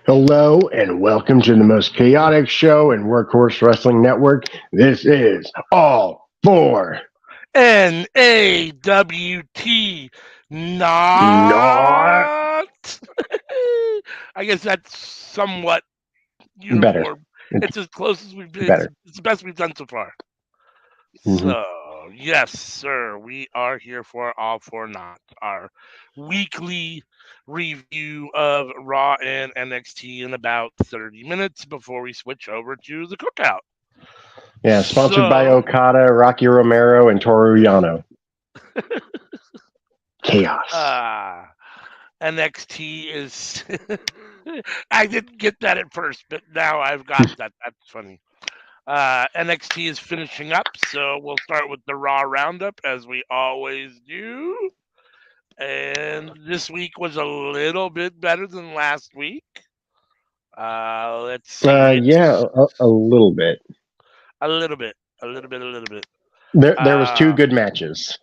Hello and welcome to the most chaotic show in Workhorse Wrestling Network. This is All For NAWT, Not not. I guess that's somewhat Better. uniform. It's It's as close as we've been. better. It's the best we've done so far. hmm So, yes, sir, we are here for All for Not, our weekly review of Raw and NXT in about 30 minutes before we switch over to the cookout. Yeah, sponsored by So, Okada, Rocky Romero, and Toru Yano. Chaos. NXT is. I didn't get that at first, but now I've got that. That's funny. NXT is finishing up, so we'll start with the Raw roundup as we always do. And this week was a little bit better than last week. Let's see. Yeah, It's a little bit. a little bit, a little bit, a little bit. There was two Uh, good matches.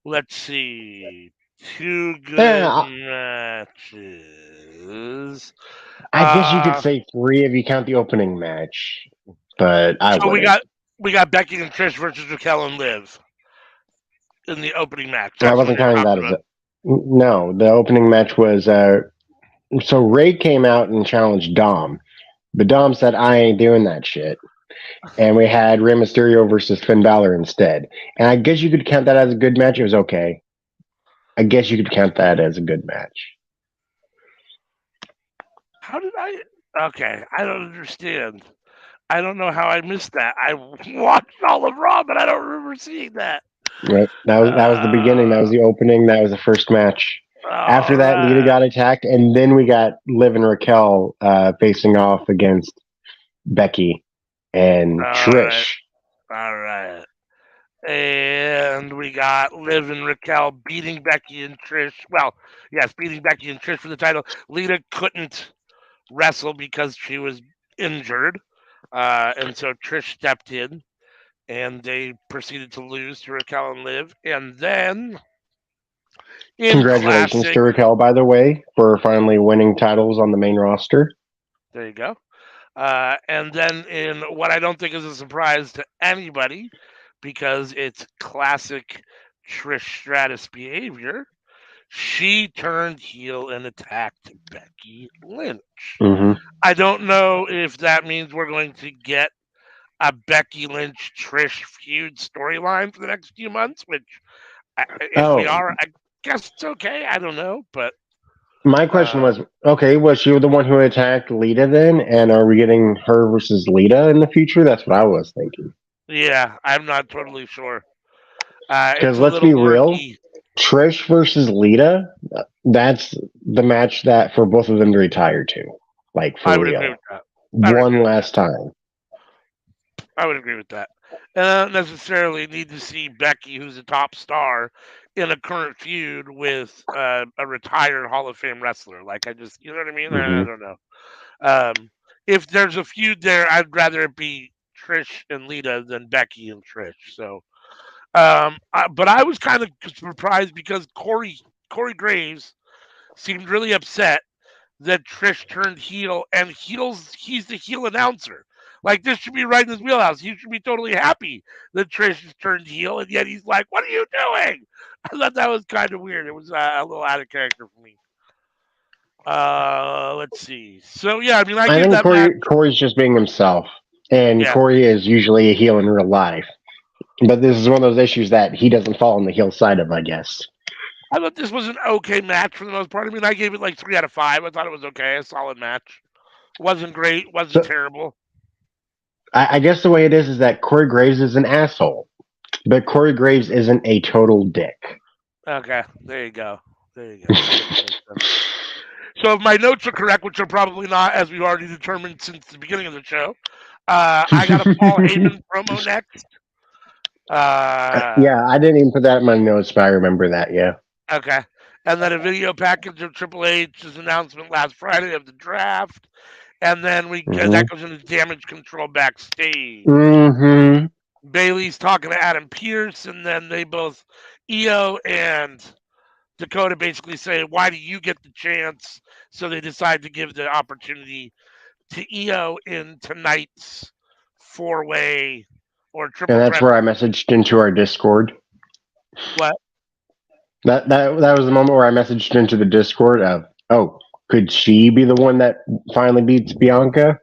let's see. Two Yeah, good matches. I guess you could Uh, say three if you count the opening match, but I so we wouldn't. got we got Becky and Trish versus Raquel and Liv in the opening match. Well, I That's what wasn't you're counting that talking as about. a. No, the opening match was so Ray came out and challenged Dom, but Dom said, "I ain't doing that shit." And we had Rey Mysterio versus Finn Balor instead. And I guess you could count that as a good match. It was okay. I guess you could count that as a good match. How did I? Okay, I don't understand. I don't know how I missed that. I watched all of Raw, but I don't remember seeing that. Right? That was the beginning. That Uh, was the opening. That was the first match. all After that, Lita right, got attacked, and then we got Liv and Raquel facing off against Becky and all right, Trish. all right. And we got Liv and Raquel beating Becky and Trish. Well, yes, beating Becky and Trish for the title. Lita couldn't wrestle because she was injured. And so Trish stepped in and they proceeded to lose to Raquel and Liv. And then in Congratulations classic, to Raquel, by the way, for finally winning titles on the main roster. there you go. And then in what I don't think is a surprise to anybody because it's classic Trish Stratus behavior, she turned heel and attacked Becky Lynch. hmm I don't know if that means we're going to get a Becky Lynch Trish feud storyline for the next few months, which if we Oh, are, I guess it's okay. I don't know, but my question uh, was, okay, was she the one who attacked Lita then? And are we getting her versus Lita in the future? That's what I was thinking. yeah, I'm not totally sure. It's Because a let's little be real, murky. Trish versus Lita, that's the match that for both of them to retire to. Like, I for would agree with real. that. I would agree One with that. last time. I would agree with that. And I don't necessarily need to see Becky, who's a top star, in a current feud with a retired Hall of Fame wrestler. Like I just, you know what I mean? I hmm don't know. If there's a feud there, I'd rather it be Trish and Lita than Becky and Trish. So, but I was kind of surprised because Corey Graves seemed really upset that Trish turned heel, and he's the heel announcer. Like this should be right in his wheelhouse. He should be totally happy that Trish has turned heel, and yet he's like, "What are you doing?" I thought that was kind of weird. It was a little out of character for me. Let's see. So yeah, I mean, I I give think that match. Corey's just being himself. And Yeah, Corey is usually a heel in real life. But this is one of those issues that he doesn't fall on the heel side of, I guess. I thought this was an okay match for the most part. I mean, I gave it like 3 out of 5. I thought it was okay, a solid match. Wasn't great, wasn't So terrible. I guess the way it is that Corey Graves is an asshole. But Corey Graves isn't a total dick. Okay, there you go. There you go. That makes sense. So if my notes are correct, which are probably not, as we've already determined since the beginning of the show, I got a Paul Heyman promo next. Uh, Yeah, I didn't even put that in my notes, but I remember that, yeah. okay. And then a video package of Triple H's announcement last Friday of the draft. And then hmm that goes into damage control backstage. hmm Bailey's talking to Adam Pearce, and then they both, Io and Dakota basically saying, "Why do you get the chance?" So they decide to give the opportunity to Io in tonight's four-way or And triple that's threat. where I messaged into our Discord. What? That was the moment where I messaged into the Discord of, oh, could she be the one that finally beats Bianca?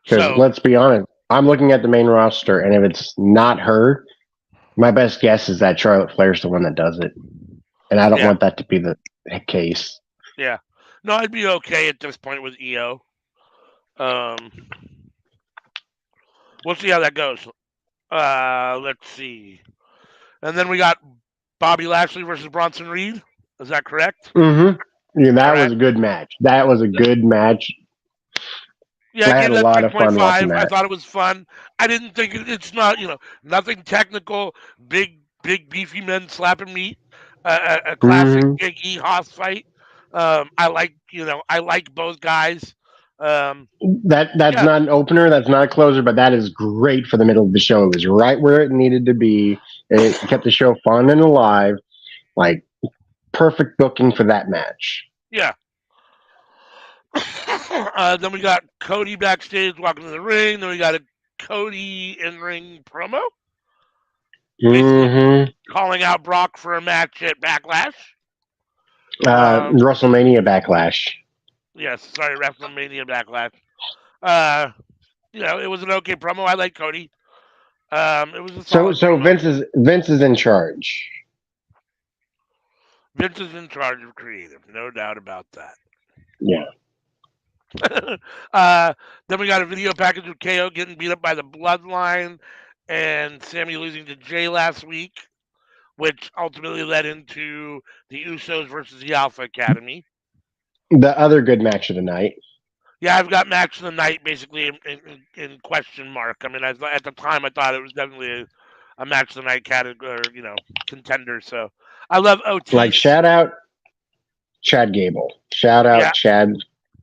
Because So let's be honest, I'm looking at the main roster, and if it's not her, my best guess is that Charlotte Flair's the one that does it, and I don't yeah, want that to be the case. yeah. No, I'd be okay at this point with Io. Um, we'll see how that goes. Let's see. And then we got Bobby Lashley versus Bronson Reed. Is that correct? Yeah, All that right. was a good match. That was a good match. Yeah, I I had gave a that lot of fun watching 3.5. I that. thought it was fun. I didn't think it's not, nothing technical. Big beefy men slapping meat. A classic hmm Big E Hoss fight. I like both guys. Um, That's yeah, not an opener. That's not a closer, but that is great for the middle of the show. It was right where it needed to be. It kept the show fun and alive. Like perfect booking for that match. yeah. Then we got Cody backstage walking to the ring. Then we got a Cody in ring promo, basically hmm calling out Brock for a match at Backlash. Um, WrestleMania Backlash. yes, sorry, WrestleMania Backlash. Uh, it was an okay promo. I like Cody. It was a So solid promo. Vince is in charge. Vince is in charge of creative, no doubt about that. Yeah. uh, then we got a video package of KO getting beat up by the Bloodline and Sammy losing to Jay last week, which ultimately led into the Usos versus the Alpha Academy. The other good match of the night. Yeah, I've got match of the night basically in question mark. I mean, at the time I thought it was definitely a match of the night category, contender. So I love Like Otis. shout out Chad Gable. Shout Yeah, out Chad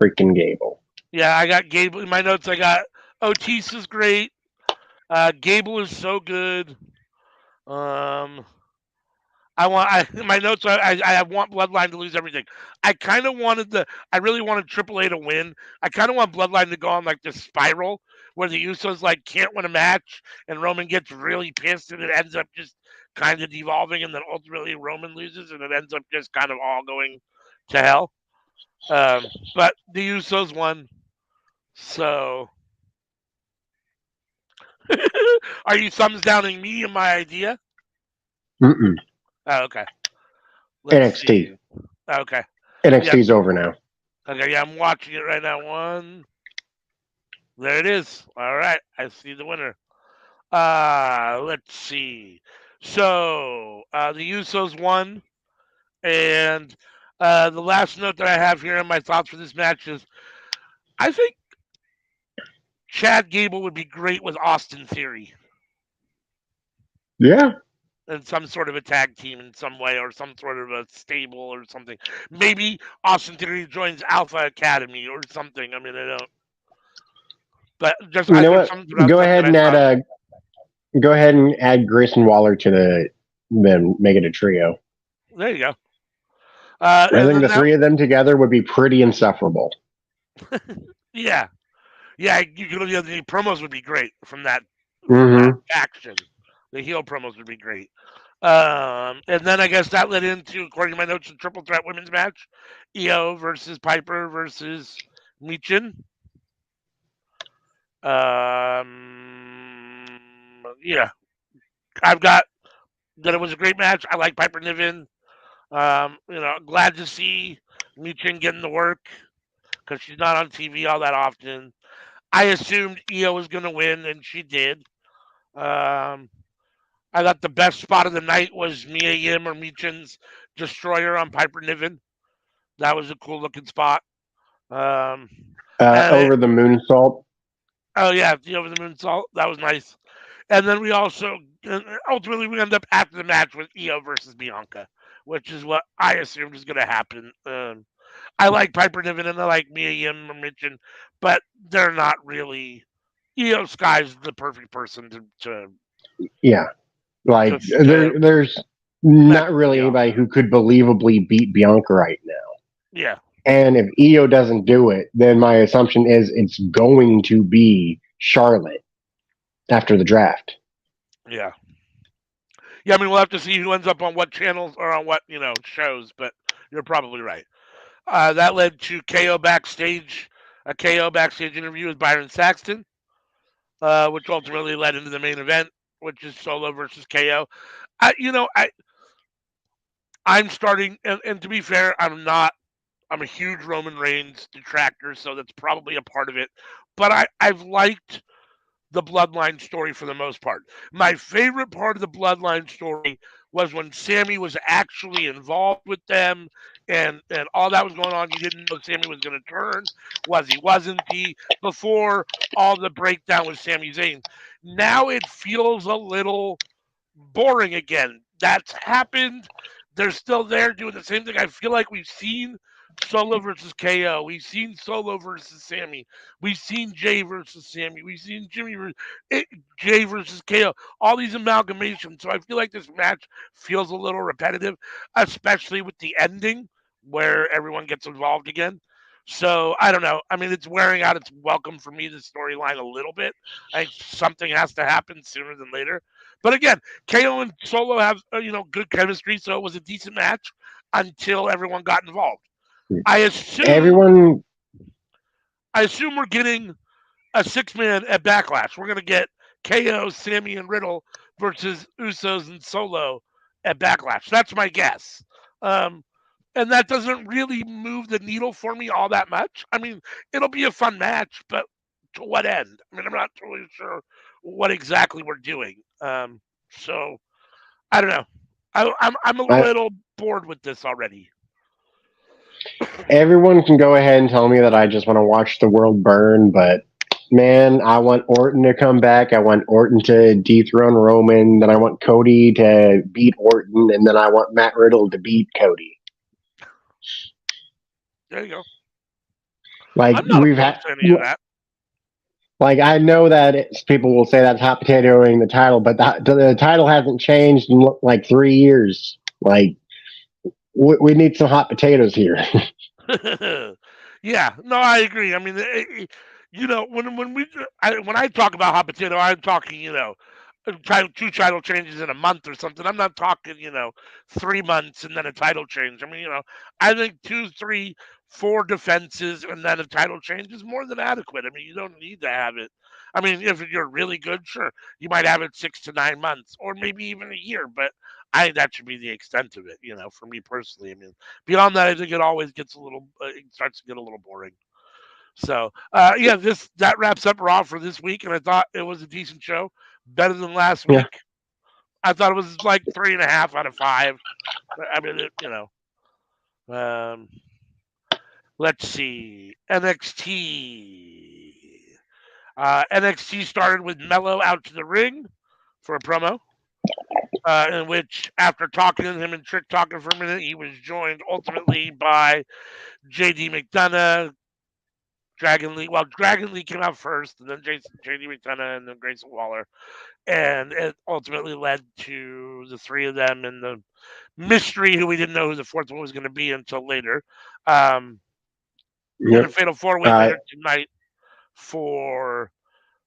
freaking Gable. yeah. I got Gable in my notes. I got Otis is great. Gable is so good. Um, in my notes. I want Bloodline to lose everything. I kind of wanted I really wanted AAA to win. I kind of want Bloodline to go on like this spiral where the Usos like can't win a match and Roman gets really pissed and it ends up just kind of devolving and then ultimately Roman loses and it ends up just kind of all going to hell. But the Usos won. So, are you thumbs downing me and my idea? Mm-mm. Oh, okay. Let's NXT. see. Okay. Yeah. NXT's over now. Okay. Yeah, I'm watching it right now. There it is. All right. I see the winner. Let's see. So, the Usos won. And the last note that I have here in my thoughts for this match is I think Chad Gable would be great with Austin Theory Yeah. in some sort of a tag team in some way or some sort of a stable or something. Maybe Austin Theory joins Alpha Academy or something. I mean, I don't. But You know there's what? something about Go that ahead I and thought. add Grayson Waller to the make it a trio. There you go. I And think then the three of them together would be pretty insufferable. yeah, yeah, the promos would be great from that hmm faction. The heel promos would be great. And then I guess that led into, according to my notes, a triple threat women's match: Io versus Piper versus Michin. Yeah, I've got that it was a great match. I like Piper Niven. Glad to see Michin getting the work because she's not on TV all that often. I assumed Io was going to win, and she did. Um, I thought the best spot of the night was Mia Yim or Michin's Destroyer on Piper Niven. That was a cool looking spot. Um, and Over the moonsault. oh yeah, the over the moon salt. That was nice. And then we also ultimately we end up after the match with Io versus Bianca, which is what I assumed was going to happen. I like Piper Niven and I like Mia Yim or Michin, but they're not really. Io Sky's the perfect person to Yeah. Like to not really anybody who could believably beat Bianca right now. Yeah. And if Io doesn't do it, then my assumption is it's going to be Charlotte after the draft. Yeah. Yeah, I mean, we'll have to see who ends up on what channels or on what, shows, but you're probably right. That led to KO backstage, a KO backstage interview with Byron Saxton, which ultimately led into the main event, which is Solo versus KO. I'm starting, and to be fair, I'm a huge Roman Reigns detractor, so that's probably a part of it. But I've liked the Bloodline story for the most part. My favorite part of the Bloodline story was when Sammy was actually involved with them and all that was going on. You didn't know Sammy was going to turn. Wasn't he? Before all the breakdown with Sami Zayn. Now it feels a little boring again. That's happened. They're still there doing the same thing. I feel like we've seen Solo versus KO. We've seen Solo versus Sammy. We've seen Jay versus Sammy. We've seen Jay versus KO. All these amalgamations. So I feel like this match feels a little repetitive, especially with the ending where everyone gets involved again. So I don't know. I mean, it's wearing out its welcome for me, the storyline, a little bit. I think something has to happen sooner than later. But again, KO and Solo have good chemistry, so it was a decent match until everyone got involved. I assume we're getting a 6-man at Backlash. We're gonna get KO, Sammy, and Riddle versus Usos and Solo at Backlash. That's my guess. And that doesn't really move the needle for me all that much. I mean, it'll be a fun match, but to what end? I mean, I'm not totally sure what exactly we're doing. So I don't know. I'm a little bored with this already. Everyone can go ahead and tell me that I just want to watch the world burn, but man, I want Orton to come back. I want Orton to dethrone Roman. Then I want Cody to beat Orton, and then I want Matt Riddle to beat Cody. There you go. Like I'm not opposed to any of that. Like I know that people will say that's hot potatoing the title, but the title hasn't changed in like 3 years. Like we need some hot potatoes here. Yeah, no, I agree. I mean, when I talk about hot potato, I'm talking, two title changes in a month or something. I'm not talking, 3 months and then a title change. I mean, I think 2, 3, 4 defenses and then a title change is more than adequate. I mean, you don't need to have it. I mean, if you're really good, sure, you might have it 6 to 9 months or maybe even a year, but that should be the extent of it, for me personally. I mean, beyond that, I think it always gets it starts to get a little boring. So, yeah, that wraps up Raw for this week, and I thought it was a decent show, better than last week. I thought it was like 3.5 out of 5. I mean, let's see, NXT. NXT started with Mello out to the ring for a promo, in which, after talking to him and Trick talking for a minute, he was joined ultimately by JD McDonough, Dragon Lee. Well, Dragon Lee came out first, and then JD McDonough, and then Grayson Waller. And it ultimately led to the 3 of them and the mystery, who we didn't know who the 4th one was going to be until later. And a fatal 4-way later tonight for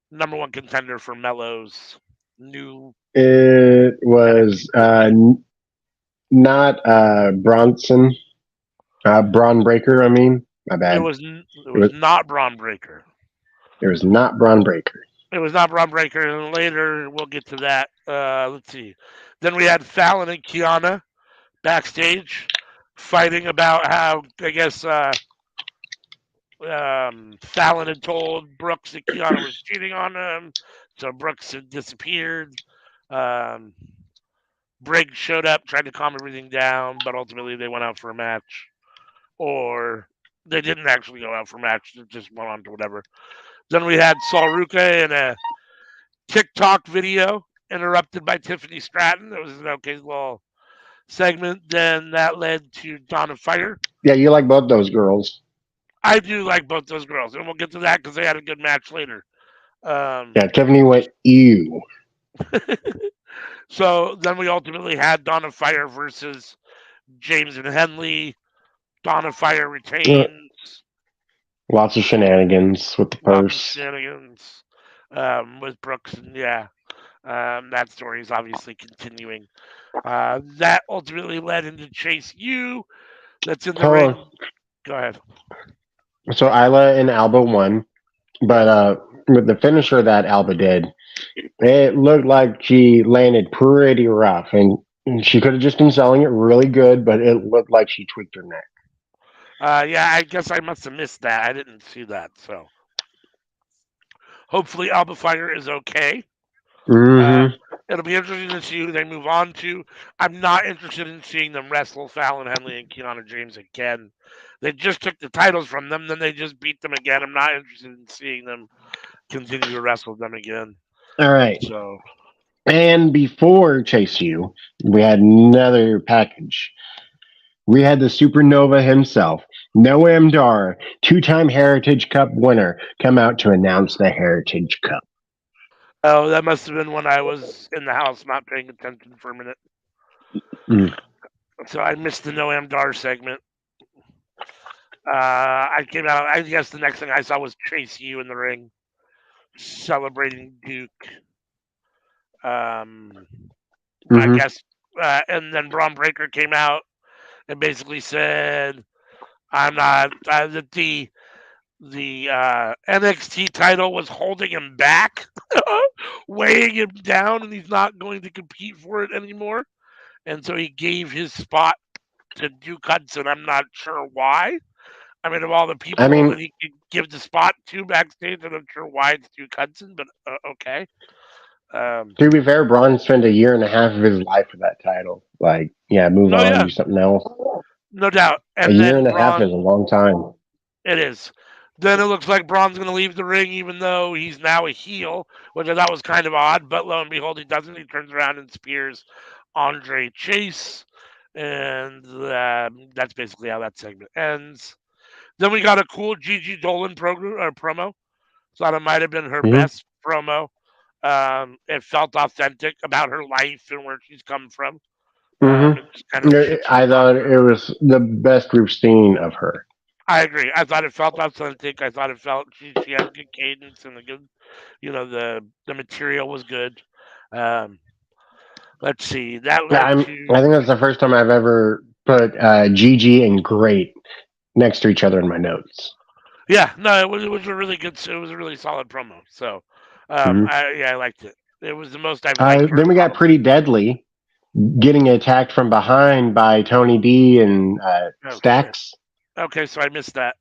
number 1 contender for Mello's new. It was not Bronson, Braun Breaker. I mean, my bad. It was not Braun Breaker. It was not Braun Breaker. It was not Braun Breaker, and later we'll get to that. Let's see. Then we had Fallon and Kiana backstage fighting about how, I guess, Fallon had told Brooks that Kiana was cheating on him, so Brooks had disappeared. Briggs showed up, tried to calm everything down, but ultimately they went out for a match. Or they didn't actually go out for a match, they just went on to whatever. Then we had Sol Ruka in a TikTok video interrupted by Tiffany Stratton. It was an okay little segment. Then that led to Dawn of Fire. Yeah, you like both those girls. I do like both those girls, and we'll get to that because they had a good match later. Yeah, Tiffany went ew. So then we ultimately had Dawn of Fire versus James and Henley. Dawn of Fire Uh, retains. Lots of shenanigans with the Lots of purse. shenanigans with Brooks, and yeah, that story is obviously continuing. That ultimately led into Chase U. That's in the Hold ring. Go ahead. on. So Isla and Alba won, but Yes. with the finisher that Alba did, it looked like she landed pretty rough, and she could have just been selling it really good, but it looked like she tweaked her neck. Yeah, I guess I must have missed that. I didn't see that. So hopefully Alba Fire is okay. Uh, Mm-hmm. it'll be interesting to see who they move on to. I'm not interested in seeing them wrestle Fallon Henley and Kiana James again. They just took the titles from them, then they just beat them again. I'm not interested in seeing them continue to wrestle them again. All right. So, And before Chase U, we had another package. We had the supernova himself, Noam Dar, two-time Heritage Cup winner, come out to announce the Heritage Cup. oh, that must have been when I was in the house not paying attention for a minute. Mm. So I missed the Noam Dar segment. I came out. I guess the next thing I saw was Chase U in the ring celebrating Duke. Um, I Mm-hmm. guess, and then Braun Breaker came out and basically said, "I'm not that the NXT title was holding him back, weighing him down, and he's not going to compete for it anymore." And so he gave his spot to Duke Hudson. I'm not sure why. I mean, of all the I people mean, that he could give the spot to backstage, I'm not sure why it's Duke Hudson, but okay. Um, to be fair, Braun spent a year and a half of his life for that title. Like, yeah, move no, on, yeah, do something else. no doubt. A And year then and a half is a Braun, long time. it is. Then it looks like Braun's going to leave the ring, even though he's now a heel, which I thought was kind of odd. But lo and behold, he doesn't. He turns around and spears Andre Chase, and that's basically how that segment ends. Then we got a cool Gigi Dolan promo. Thought it might have been her Mm-hmm. best promo. It felt authentic about her life and where she's come from, and just kind of the Mm-hmm. shit she's I gone thought through. it was the best we've seen of her. I agree. I thought it felt authentic. I thought it felt she had a good cadence and a good, the material was good. Um, let's see. That Yeah, led to I think that's the first time I've ever put Gigi and Great next to each other in my notes. yeah. No, it was a really good. It was a really solid promo. So, Mm-hmm. I liked it. It was the most I've liked her Then we got probably. Pretty Deadly getting attacked from behind by Tony D and Oh shit. Stacks. Okay, so I missed that.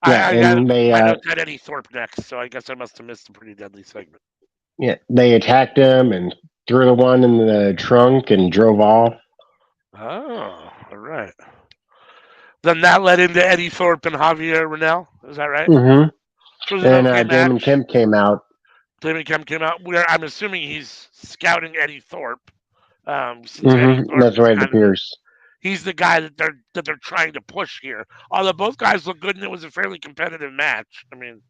Yeah, I got and they my notes had Eddie Thorpe next, so I guess I must have missed a pretty deadly segment. yeah, they attacked him and threw the one in the trunk and drove off. Oh, all right. Then that led into Eddie Thorpe and Javier Renell. Is that right? Hmm. Which was an And okay Damon match. Kemp came out. Damon Kemp came out. Where I'm assuming he's scouting Eddie Thorpe, since Eddie Hmm. Thorpe That's the is way it kind of appears. he's the guy that they're trying to push here. Although both guys look good and it was a fairly competitive match. I mean,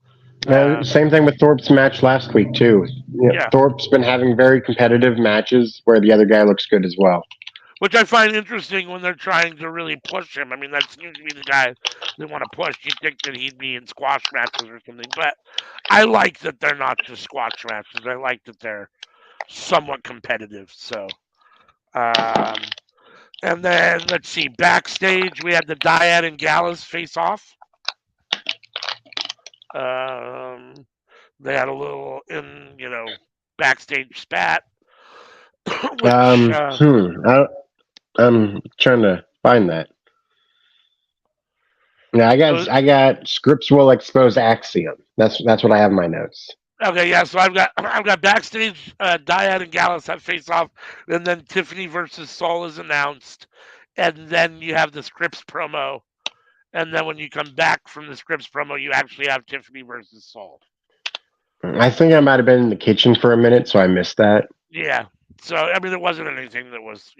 Same thing with Thorpe's match last week too. yeah. Thorpe's been having very competitive matches where the other guy looks good as well. Which I find interesting when they're trying to really push him. I mean, that seems to be the guy they want to push. You'd think that he'd be in squash matches or something, but I like that they're not just squash matches. I like that they're somewhat competitive. So, um, and then let's see, backstage we had the Dyad and Gallus face off. Um, they had a little backstage spat, which Um, hmm. I, I'm trying to find that. Yeah, so I got scripts will expose Axiom. That's what I have in my notes. okay, yeah. So I've got I've got backstage Dyad and Gallus have face off, and then Tiffany versus Soul is announced, and then you have the Scripps promo, and then when you come back from the Scripps promo, you actually have Tiffany versus Soul. I think I might have been in the kitchen for a minute, so I missed that. Yeah. So I mean, there wasn't anything that was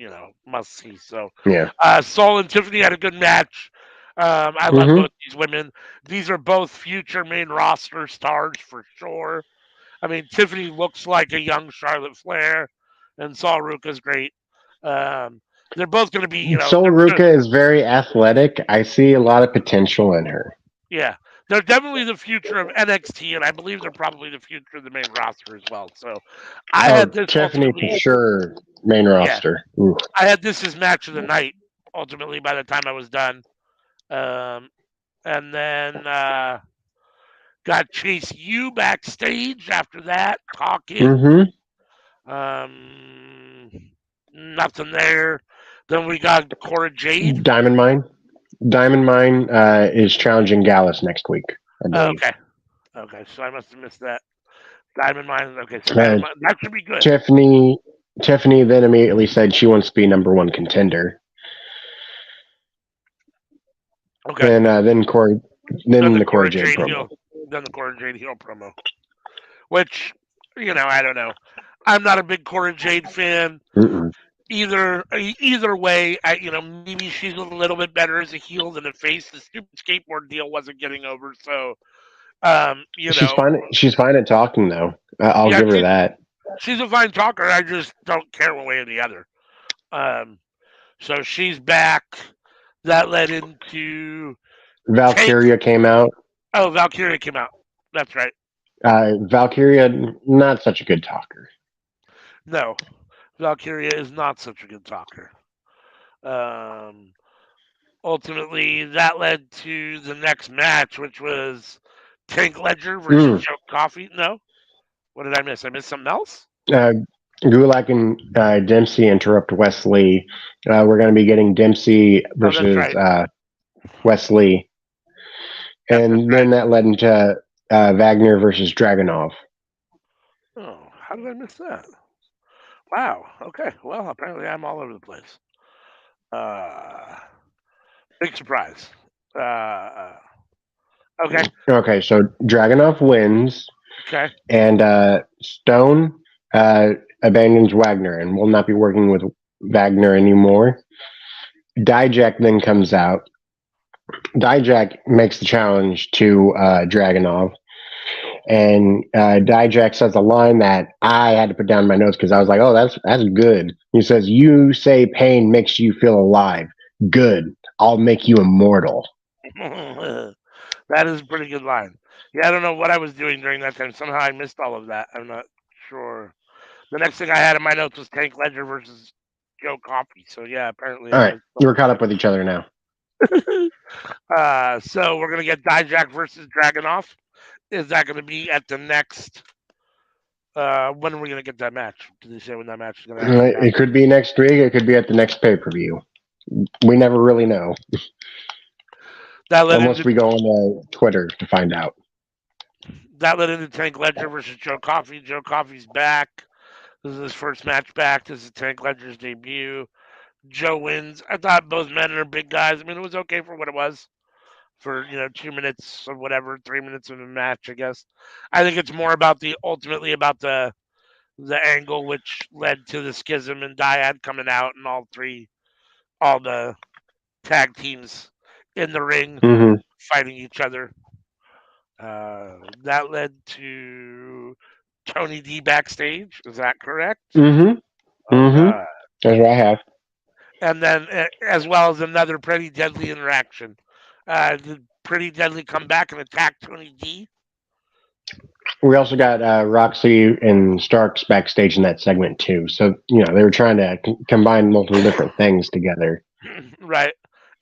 must see. So Yeah. Soul and Tiffany had a good match. I love Hmm. both these women. These are both future main roster stars for sure. I mean, Tiffany looks like a young Charlotte Flair. and Sol Ruka's great. Um, they're both going to be, Sol Ruka is very athletic. I see a lot of potential in her. yeah, they're definitely the future of NXT, and I believe they're probably the future of the main roster as well. So, I Oh, had this Tiffany for ultimately, sure. Main yeah, roster. Ooh. I had this as match of the night. Ultimately, by the time I was done, um, and then got Chase U backstage after that talking. Mm-hmm. Um, Nothing there. Then we got Cora Jade. Diamond Mine. Diamond Mine is challenging Gallus next week, I believe. Okay. Okay, so I must have missed that. Diamond Mine. Okay, so Uh, Diamond Mine. That should be good. Tiffany. Tiffany then immediately said she wants to be number one contender, Okay. and then Corey, Then then the the Cora Cora Jade Jade promo. heel. Then the Cora Jade heel promo. Which, I don't know. I'm not a big Cora Jade fan. Mm-mm. Either way, maybe she's a little bit better as a heel than a face. The stupid skateboard deal wasn't getting over, so you She's know, fine. She's fine at talking though. I'll yeah, give her that. she's a fine talker. I just don't care one way or the other. Um, so she's back. That led into Tank. Valkyria came out. Oh, Valkyria came out. That's right. Valkyria, not such a good talker. No, Valkyria is not such a good talker. Um, Ultimately, that led to the next match, which was Tank Ledger versus Mm. Joe Coffey. No, what did I miss? I missed something else. Uh, Gulak and Dempsey interrupt Wesley. We're going to be getting Dempsey Oh, that's versus right. Wesley, Yep, that's and right. then that led into Wagner versus Dragunov. Oh, how did I miss that? Wow. Okay. Well, apparently I'm all over the place. Uh, Big surprise. Uh, okay. Okay, so Dragunov wins, Okay. and Stone abandons Wagner and will not be working with Wagner anymore. Dijak then comes out. Dijak makes the challenge to Dragunov, and Dijak says a line that I had to put down in my notes because I was like, "Oh, that's good." He says, "You say pain makes you feel alive. Good. I'll make you immortal." That is a pretty good line. Yeah, I don't know what I was doing during that time. Somehow I missed all of that. I'm not sure. The next thing I had in my notes was Tank Ledger versus Joe Coffey. So yeah, apparently All I right, missed we're something caught there. up with each other now. So we're gonna get Dijak versus Dragonoff. Is that gonna be at the next? When are we gonna get that match? Did they say when that match is gonna actually It happen? could be next week. It could be at the next pay per view. We never really know That led unless into we go on Twitter to find out. Tank Ledger versus Joe Coffey. Joe Coffey's back. This is his first match back. This is Tank Ledger's debut. Joe wins. I thought both men are big guys. I mean, it was okay for what it was. For 2 minutes or whatever, 3 minutes of the match, I guess. I think it's more about ultimately about the angle which led to the schism and Dyad coming out and all the tag teams in the ring Mm-hmm. fighting each other. That led to Tony D backstage. Is that correct? Mm-hmm. Mm-hmm. Okay. That's what I have. And then, as well as another Pretty Deadly interaction. Did Pretty Deadly come back and attack Tony D? We also got Roxy and Starks backstage in that segment too. So they were trying to combine multiple different things together. Right.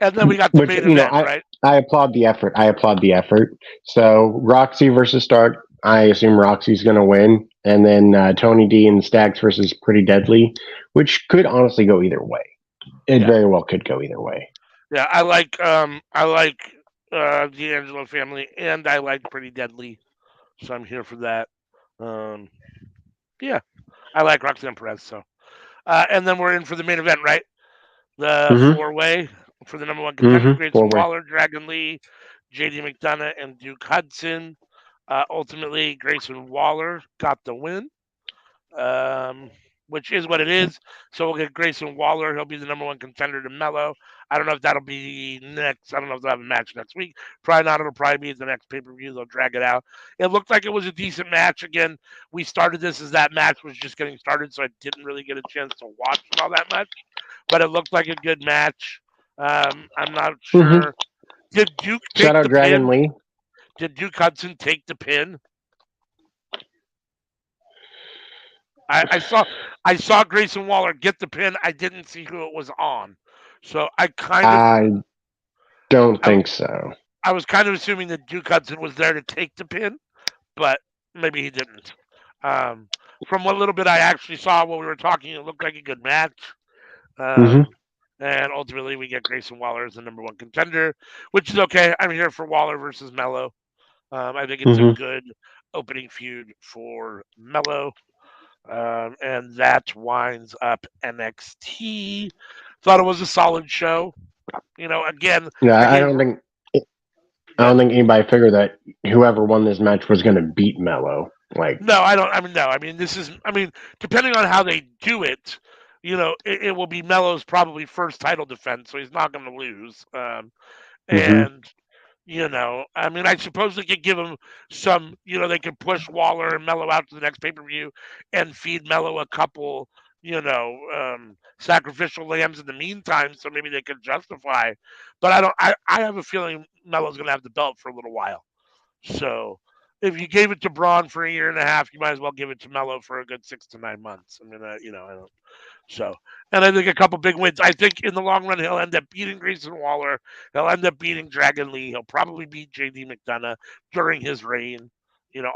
And then we got the Which main event, I right? I applaud the effort. I applaud the effort. So Roxy versus Stark. I assume Roxy's going to win, and then Tony D and Stacks versus Pretty Deadly, which could honestly go either way. It Yeah. very well could go either way. Yeah, I like D'Angelo family and I like Pretty Deadly. So I'm here for that. Um yeah. I like Roxanne Perez, so and then we're in for the main event, right? The Mm-hmm. four-way for the number one contender, Mm-hmm. Four Grayson way. Waller, Dragon Lee, JD McDonough, and Duke Hudson. Ultimately, Grayson Waller got the win. Um, which is what it is. So we'll get Grayson Waller. He'll be the number one contender to Mello. I don't know if that'll be next. I don't know if they'll have a match next week. Probably not. It'll probably be at the next pay per view. They'll drag it out. It looked like it was a decent match. Again, we started this as that match was just getting started, so I didn't really get a chance to watch it all that much. But it looked like a good match. I'm not Mm-hmm. sure. Did Duke Shout take out the Dragon pin? Lee. Did Duke Hudson take the pin? I saw Grayson Waller get the pin. I didn't see who it was on, so I don't I, think so. I was kind of assuming that Duke Hudson was there to take the pin, but maybe he didn't. Um, from what little bit I actually saw while we were talking, it looked like a good match. Mm-hmm. Um, and ultimately, we get Grayson Waller as the number one contender, which is okay. I'm here for Waller versus Mello. I think it's a Mm-hmm. good opening feud for Mello. And that winds up NXT. Thought it was a solid show. Again, I Yeah, gave. I But don't think anybody figured that whoever won this match was going to beat Mello. Like, no, I don't. I mean, no. I mean, this is. I mean, depending on how they do it, it will be Mello's probably first title defense, so he's not going to lose. mm-hmm. And I mean, I suppose they could give him some. They could push Waller and Mello out to the next pay per view and feed Mello a couple. Sacrificial lambs in the meantime, so maybe they could justify. But I don't. I have a feeling Mello's going to have the belt for a little while. So if you gave it to Braun for a year and a half, you might as well give it to Mello for a good 6 to 9 months. I mean, I don't. So, and I think a couple big wins. I think in the long run, he'll end up beating Grayson Waller. He'll end up beating Dragon Lee. He'll probably beat JD McDonough during his reign.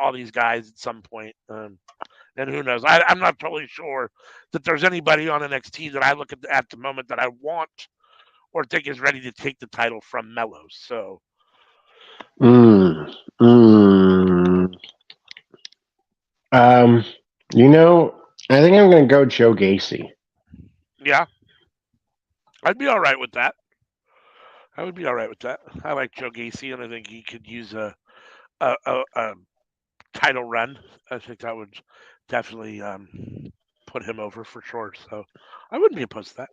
All these guys at some point. And who knows? I'm not totally sure that there's anybody on NXT that I look at the moment that I want or think is ready to take the title from Mello. So, Mm. Mm. Um, I think I'm going to go Joe Gacy. yeah, I'd be all right with that. I would be all right with that. I like Joe Gacy, and I think he could use a title run. I think that would definitely put him over for sure. So I wouldn't be opposed to that.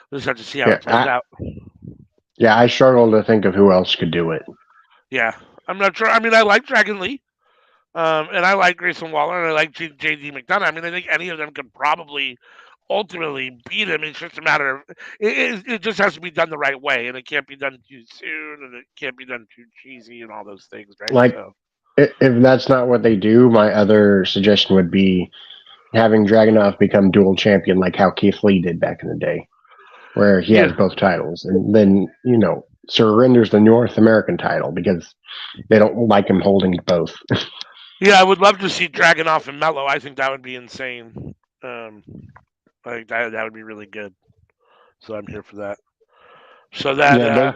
We'll just have to see how Yeah, it plays out. I struggle to think of who else could do it. Yeah, I'm not sure. I mean, I like Dragon Lee, and I like Grayson Waller, and I like JD McDonough. I mean, I think any of them could probably ultimately beat him. It's just a matter of it just has to be done the right way, and it can't be done too soon, and it can't be done too cheesy, and all those things, right? Like, So if that's not what they do, my other suggestion would be having Dragunov become dual champion, like how Keith Lee did back in the day, where he has yeah, both titles, and then surrenders the North American title because they don't like him holding both. yeah, I would love to see Dragonoff and Mello. I think that would be insane. I think that would be really good. So I'm here for that. So that Yeah,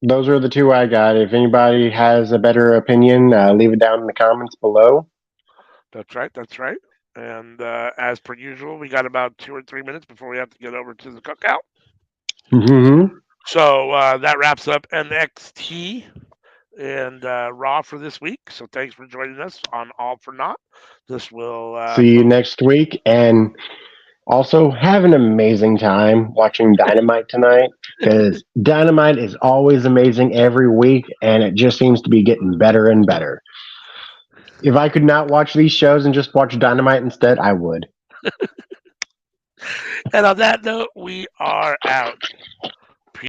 those are the two I got. If anybody has a better opinion, leave it down in the comments below. that's right. That's right. And as per usual, we got about 2 or 3 minutes before we have to get over to the cookout. Mm-hmm. So that wraps up NXT and Raw for this week. So thanks for joining us on All for Naught. This will See you next week, and also have an amazing time watching Dynamite tonight because Dynamite is always amazing every week, and it just seems to be getting better and better. If I could not watch these shows and just watch Dynamite instead, I would. And on that note, we are out.